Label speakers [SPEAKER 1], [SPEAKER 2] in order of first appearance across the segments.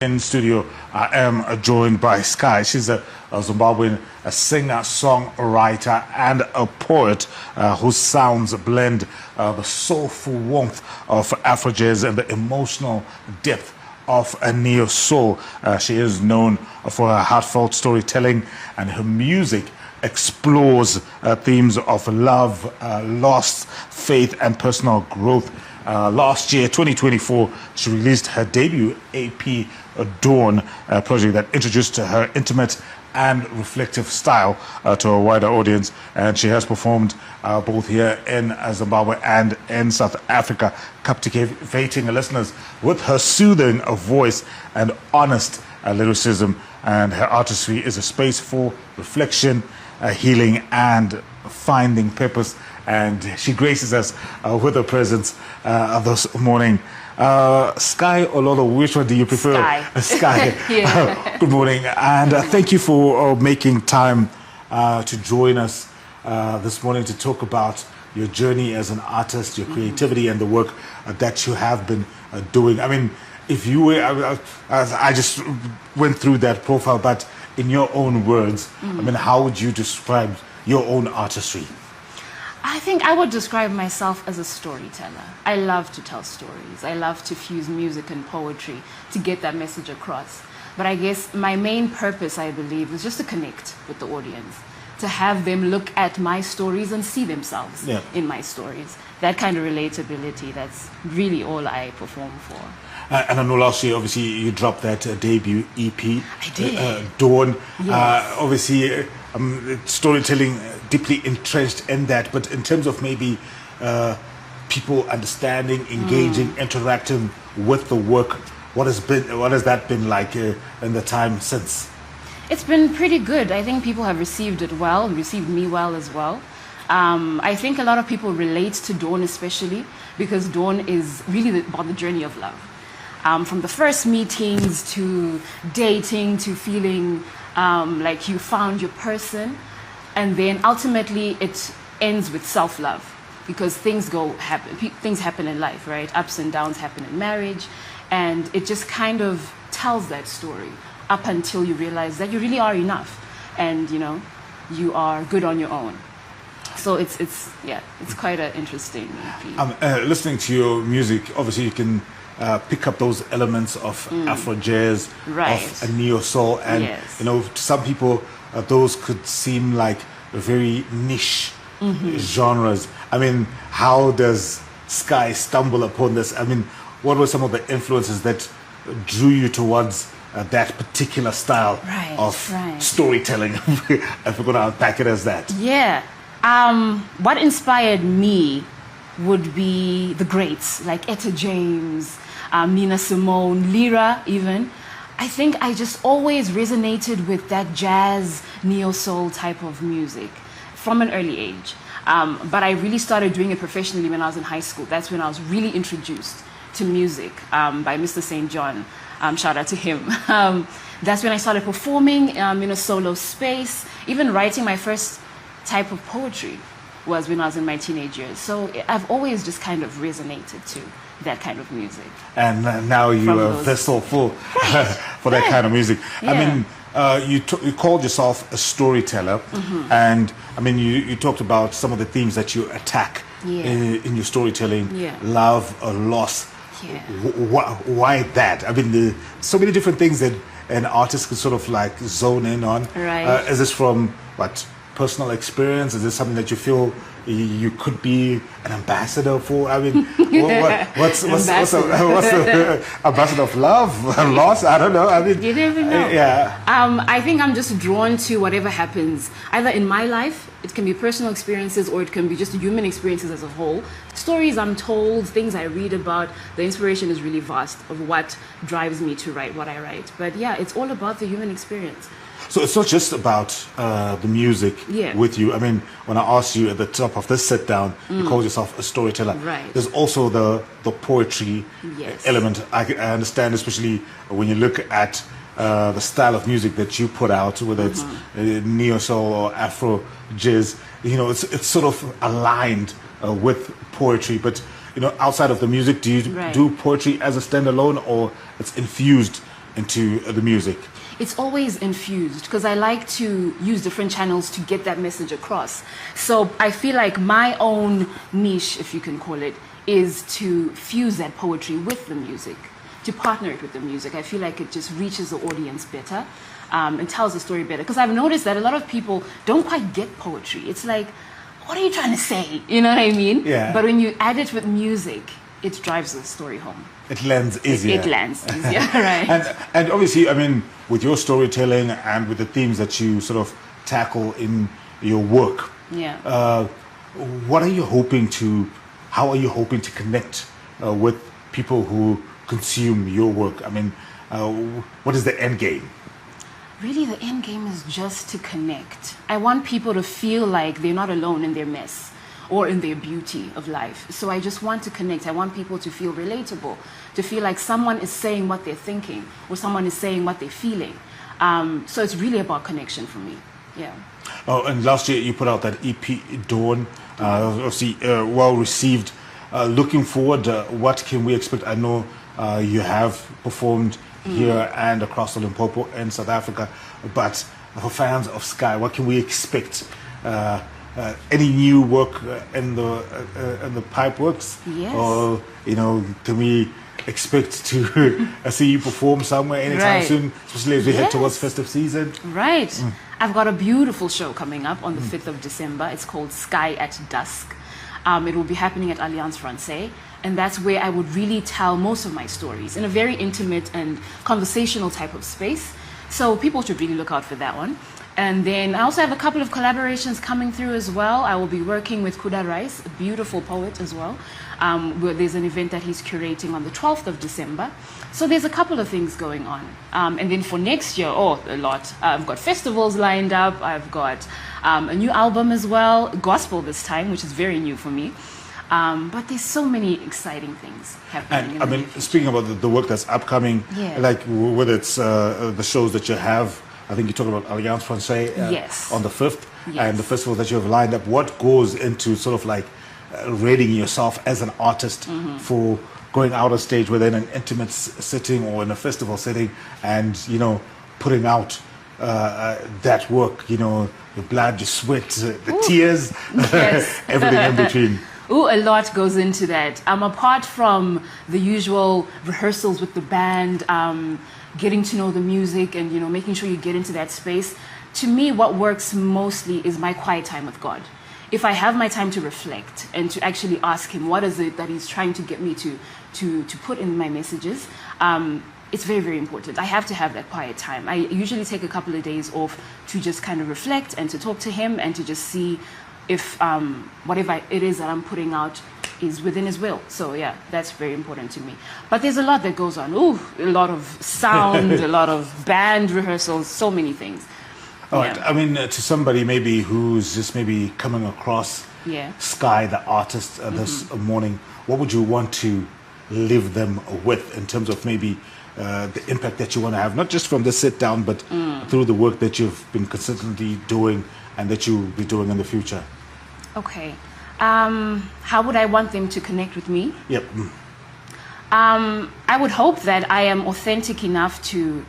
[SPEAKER 1] In studio, I am joined by Skai. She's a Zimbabwean singer, songwriter, and a poet whose sounds blend the soulful warmth of Afro jazz and the emotional depth of a neo soul. She is known for her heartfelt storytelling, and her music explores themes of love, loss, faith, and personal growth. Last year, 2024, she released her debut EP, Dawn, a project that introduced her intimate and reflective style to a wider audience. And she has performed both here in Zimbabwe and in South Africa, captivating listeners with her soothing voice and honest lyricism. And her artistry is a space for reflection, healing, and finding purpose. And she graces us with her presence this morning. Skai or Lolo, which one do you prefer?
[SPEAKER 2] Skai.
[SPEAKER 1] Skai. Good morning, and thank you for making time to join us this morning to talk about your journey as an artist, your creativity, and the work that you have been doing. I mean, if you were, I just went through that profile, but in your own words, I mean, how would you describe your own artistry?
[SPEAKER 2] I think I would describe myself as a storyteller. I love to tell stories. I love to fuse music and poetry to get that message across. But I guess my main purpose, I believe, is just to connect with the audience, to have them look at my stories and see themselves in my stories. That kind of relatability, that's really all I perform for.
[SPEAKER 1] And I know last year, obviously, you dropped that debut EP.
[SPEAKER 2] I did.
[SPEAKER 1] Dawn.
[SPEAKER 2] Yes.
[SPEAKER 1] Obviously, storytelling deeply entrenched in that. But in terms of maybe people understanding, engaging, interacting with the work, what has that been like in the time since?
[SPEAKER 2] It's been pretty good. I think people have received it well, received me well as well. I think a lot of people relate to Dawn especially because Dawn is really about the journey of love. From the first meetings to dating to feeling like you found your person, and then ultimately it ends with self-love because things happen in life, right? Ups and downs happen in marriage, and it just kind of tells that story up until you realize that you really are enough, and you are good on your own. So it's quite an interesting piece.
[SPEAKER 1] Listening to your music, obviously you can pick up those elements of Afro jazz, of a neo soul, and to some people those could seem like very niche genres. I mean, how does Skai stumble upon this? I mean, what were some of the influences that drew you towards that particular style of storytelling? If we're going to unpack it as that.
[SPEAKER 2] Yeah. What inspired me would be the greats like Etta James, Nina Simone, Lyra even. I think I just always resonated with that jazz, neo-soul type of music from an early age. But I really started doing it professionally when I was in high school. That's when I was really introduced to music by Mr. St. John. Shout out to him. That's when I started performing in a solo space. Even writing my first type of poetry was when I was in my teenage years. So I've always just kind of resonated to that kind of music.
[SPEAKER 1] And now you are a vessel for that kind of music.
[SPEAKER 2] Yeah.
[SPEAKER 1] I mean, you called yourself a storyteller, and I mean, you talked about some of the themes that you attack in your storytelling, love, loss.
[SPEAKER 2] Yeah.
[SPEAKER 1] Why that? I mean, there's so many different things that an artist could sort of like zone in on.
[SPEAKER 2] Right.
[SPEAKER 1] Is this from personal experience? Is this something that you feel you could be an ambassador for? I mean, what's the ambassador of love, loss? I don't know. I mean,
[SPEAKER 2] you never know.
[SPEAKER 1] Yeah.
[SPEAKER 2] I think I'm just drawn to whatever happens, either in my life. It can be personal experiences, or it can be just human experiences as a whole. Stories I'm told, things I read about. The inspiration is really vast of what drives me to write what I write. But yeah, it's all about the human experience.
[SPEAKER 1] So it's not just about the music with you. I mean, when I asked you at the top of this sit down, you called yourself a storyteller.
[SPEAKER 2] Right.
[SPEAKER 1] There's also the poetry element. I understand, especially when you look at the style of music that you put out, whether it's neo soul or Afro jazz. It's sort of aligned with poetry. But outside of the music, do you do poetry as a standalone, or it's infused into the music?
[SPEAKER 2] It's always infused because I like to use different channels to get that message across. So I feel like my own niche, if you can call it, is to fuse that poetry with the music, to partner it with the music. I feel like it just reaches the audience better and tells the story better. Because I've noticed that a lot of people don't quite get poetry. It's like, what are you trying to say? You know what I mean?
[SPEAKER 1] Yeah.
[SPEAKER 2] But when you add it with music, it drives the story home.
[SPEAKER 1] It lands easier.
[SPEAKER 2] It lands easier, right.
[SPEAKER 1] And obviously, I mean, with your storytelling and with the themes that you sort of tackle in your work,
[SPEAKER 2] Yeah.
[SPEAKER 1] what are you hoping to, how are you hoping to connect with people who consume your work? I mean, what is the end game?
[SPEAKER 2] Really, the end game is just to connect. I want people to feel like they're not alone in their mess or in their beauty of life. So I just want to connect. I want people to feel relatable, to feel like someone is saying what they're thinking or someone is saying what they're feeling. So it's really about connection for me. Yeah.
[SPEAKER 1] Oh, and last year you put out that EP, Dawn, obviously well received. Looking forward, what can we expect? I know you have performed here and across the Limpopo and South Africa, but for fans of Skai, what can we expect? Any new work in the pipe works?
[SPEAKER 2] Yes.
[SPEAKER 1] Or, you know, can we expect to see you perform somewhere anytime
[SPEAKER 2] Right.
[SPEAKER 1] soon, especially as we head
[SPEAKER 2] Yes.
[SPEAKER 1] towards festive season?
[SPEAKER 2] Right. I've got a beautiful show coming up on the 5th of December. It's called Skai at Dusk. It will be happening at Alliance Francaise. And that's where I would really tell most of my stories in a very intimate and conversational type of space. So people should really look out for that one. And then I also have a couple of collaborations coming through as well. I will be working with Kuda Rice, a beautiful poet as well. Where there's an event that he's curating on the 12th of December. So there's a couple of things going on. And then for next year, a lot. I've got festivals lined up. I've got a new album as well, gospel this time, which is very new for me. But there's so many exciting things happening.
[SPEAKER 1] And I mean, speaking about the work that's upcoming,
[SPEAKER 2] Yeah.
[SPEAKER 1] like whether it's the shows that you have, I think you talked about Alliance Francaise
[SPEAKER 2] Yes.
[SPEAKER 1] on the 5th,
[SPEAKER 2] Yes.
[SPEAKER 1] and the festivals that you have lined up. What goes into sort of like readying yourself as an artist for going out on stage, whether in an intimate setting or in a festival setting, and, you know, putting out that work, you know, your blood, your sweat, the tears,
[SPEAKER 2] Yes.
[SPEAKER 1] everything in between.
[SPEAKER 2] Ooh, a lot goes into that. Apart from the usual rehearsals with the band, getting to know the music and, you know, making sure you get into that space, to me, what works mostly is my quiet time with God. If I have my time to reflect and to actually ask him what is it that he's trying to get me to put in my messages, it's very, very important. I have to have that quiet time. I usually take a couple of days off to just kind of reflect and to talk to him and to just see if whatever it is that I'm putting out is within his will. So yeah, that's very important to me. But there's a lot that goes on. Ooh, a lot of sound, a lot of band rehearsals, so many things.
[SPEAKER 1] All right. I mean, to somebody maybe who's just maybe coming across
[SPEAKER 2] Yeah.
[SPEAKER 1] Skai, the artist, this morning, what would you want to leave them with in terms of maybe the impact that you want to have, not just from the sit down, but through the work that you've been consistently doing and that you'll be doing in the future?
[SPEAKER 2] Okay. How would I want them to connect with me?
[SPEAKER 1] Yep.
[SPEAKER 2] I would hope that I am authentic enough to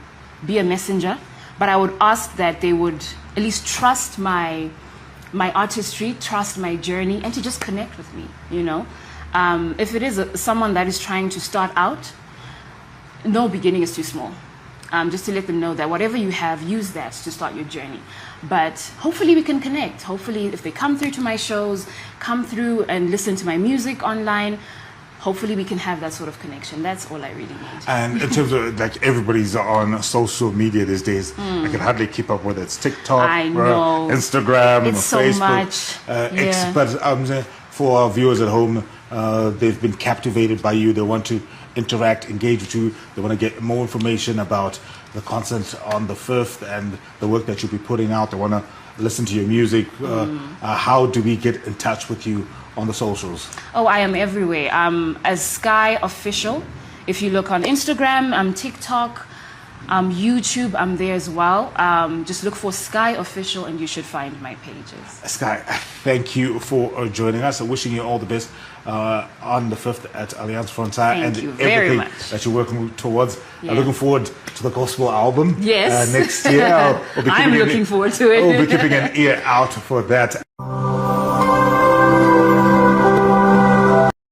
[SPEAKER 2] be a messenger, but I would ask that they would at least trust my artistry, trust my journey, and to just connect with me, you know? If it is someone that is trying to start out, no beginning is too small. Just to let them know that whatever you have, use that to start your journey. But hopefully we can connect. Hopefully if they come through to my shows, come through and listen to my music online, hopefully we can have that sort of connection. That's all I really need.
[SPEAKER 1] And in terms of, like, everybody's on social media these days, I can hardly keep up with it. It's TikTok,
[SPEAKER 2] I know.
[SPEAKER 1] Instagram,
[SPEAKER 2] It's so
[SPEAKER 1] Facebook,
[SPEAKER 2] much.
[SPEAKER 1] X.
[SPEAKER 2] Yeah.
[SPEAKER 1] But for our viewers at home, they've been captivated by you. They want to interact, engage with you. They want to get more information about the concert on the 5th and the work that you'll be putting out. They want to listen to your music. How do we get in touch with you on the socials?
[SPEAKER 2] Oh, I am everywhere. As Skai Official. If you look on Instagram, TikTok, YouTube, I'm there as well. Just look for Skai Official and you should find my pages.
[SPEAKER 1] Skai, thank you for joining us. Wishing you all the best on the 5th at Allianz Frontier
[SPEAKER 2] Thank
[SPEAKER 1] and
[SPEAKER 2] you very
[SPEAKER 1] everything
[SPEAKER 2] much.
[SPEAKER 1] that you're working towards.
[SPEAKER 2] Yeah.
[SPEAKER 1] Looking forward to the gospel album
[SPEAKER 2] Yes.
[SPEAKER 1] next year.
[SPEAKER 2] I'm looking forward to it.
[SPEAKER 1] We'll be keeping an ear out for that.